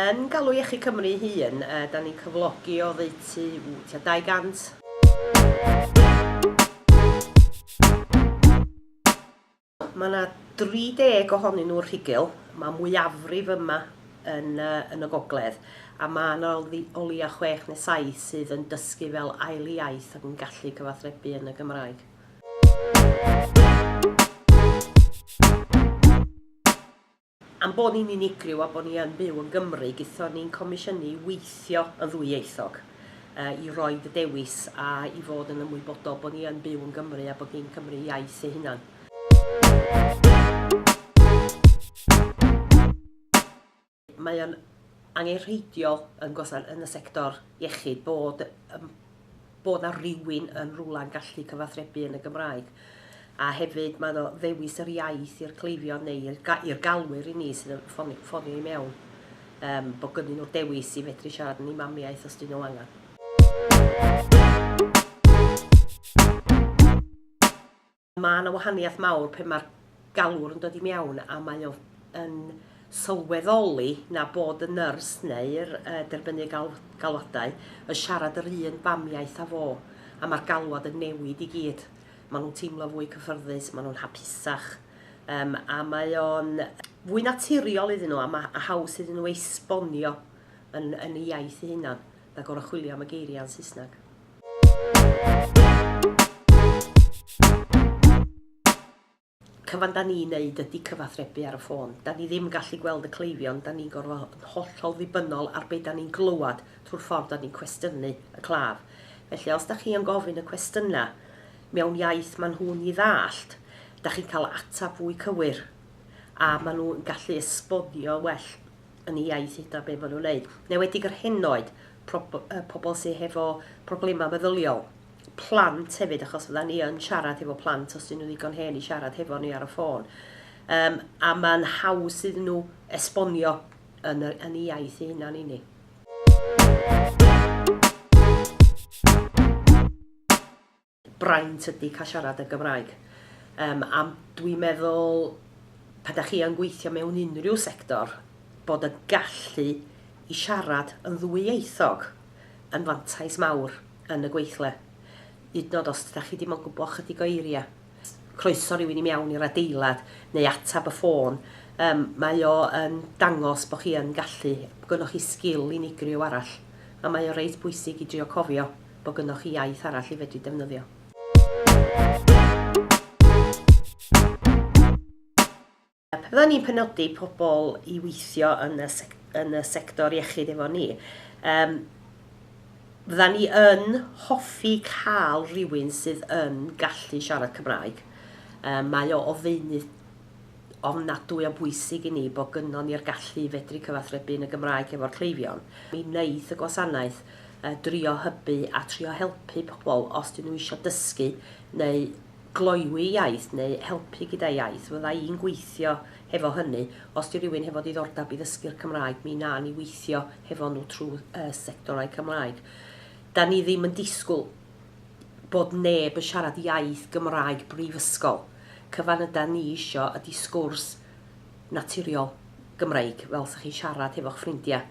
Yn Galw Iechyd Cymru hun, da ni'n cyflogi o ddeutu 200. Mae yna 30 ohonyn nhw'r rhugl, mae mwyafrif yma yn y gogledd, a mae yna o leia 6 neu 7 sydd yn dysgu fel ail iaith ac yn gallu cyfathrebu yn y Gymraeg. Am bod ni'n unigryw a bod ni yn byw yn Gymru, gyda ni'n comisiynu weithio yn ddwyieithog i roed y dewis a i fod yn ymwybodol bod ni yn byw yn Gymru a bod ni'n Cymru iaith eu hunan. Mae o'n angenrheidiol yn y sector iechyd bod na rywun yn rhywle'n gallu cyfathrebu yn y Gymraeg. A hefyd mae o ddewis yr iaith i'r cleifion neu i'r galwyr i ni sydd yn ffonio i mewn. Bod gynnyn nhw'r dewis i fedru siarad yn ei mamiaeth os dyn nhw angen. Mae yna wahaniaeth mawr pan mae'r galwr yn dod i mewn a mae o yn sylweddoli na bod y nyrs neu'r derbynu galwadau yn siarad yr un bamiaeth a fo a mae'r galwad yn newid i gyd. Maen nhw'n teimlo fwy cyffyrddus, maen nhw'n hapusach, a mae o'n fwy naturiol iddyn nhw a haws iddyn nhw esbonio yn y iaith eu hunan, na gorau chwilio am y geiriau yn Saesneg. Cyfan da ni'n neud ydy cyfathrebu ar y ffôn. Da ni ddim gallu gweld y cleifion, da ni'n gorfod hollol ddibynnol ar beth da ni'n glywed trwy'r ffordd da ni'n cwestiynu y claf. Felly, os da chi yn gofyn y cwestiynau, mewn iaith maen nhw'n ei ddallt, da chi'n cael atab fwy cywir a maen nhw'n gallu esbonio well yn ei iaith hyd a be maen nhw'n wneud. Newedig yr henoed, pobl sydd hefo problemau meddyliol, plant hefyd, achos fydda ni yn siarad hefo plant os dyn nhw ddigon hen i siarad hefo ni ar y ffôn. A mae'n haws iddyn nhw esbonio yn ei iaith eu hunan i ni. Braint ydy cael siarad y Gymraeg. A dwi'n meddwl, pan da chi yn gweithio mewn unrhyw sector, bod y gallu i siarad yn ddwyieithog yn fantais mawr yn y gweithle. Hyd yn oed os da chi ddim yn gwybod chydig o eiriau. Croeso rywun i mewn i'r adeilad neu atab y ffôn, mae o yn dangos bod chi yn gallu, bod gynnoch chi sgil unigryw arall. A mae o reit bwysig i drio cofio bod gynnoch chi iaith arall i fedru defnyddio. Fydda ni'n penodi pobl i weithio yn y sector iechyd efo ni. Fydda ni yn hoffi cael rhywun sydd yn gallu siarad Cymraeg. Mae o ddeunydd ofnadwy o bwysig i ni bod gynnon ni'r gallu fedru cyfathrebu yn y Gymraeg efo'r cleifion. Mi wneud y gwasanaeth drio hybu a trio helpu pobl os dyn nhw eisiau dysgu neu gloywi iaith neu helpu gyda iaith. Fydda i'n gweithio hefo hynny. Os di rhywun hefo diddordeb i ddysgu'r Cymraeg, mi na ni weithio hefo nhw trwy sectorau Cymraeg. Da ni ddim yn disgwyl bod neb yn siarad iaith Gymraeg brifysgol. Cyfan yda ni isio ydy sgwrs naturiol Gymraeg, fel sa chi'n siarad hefo'ch ffrindiau.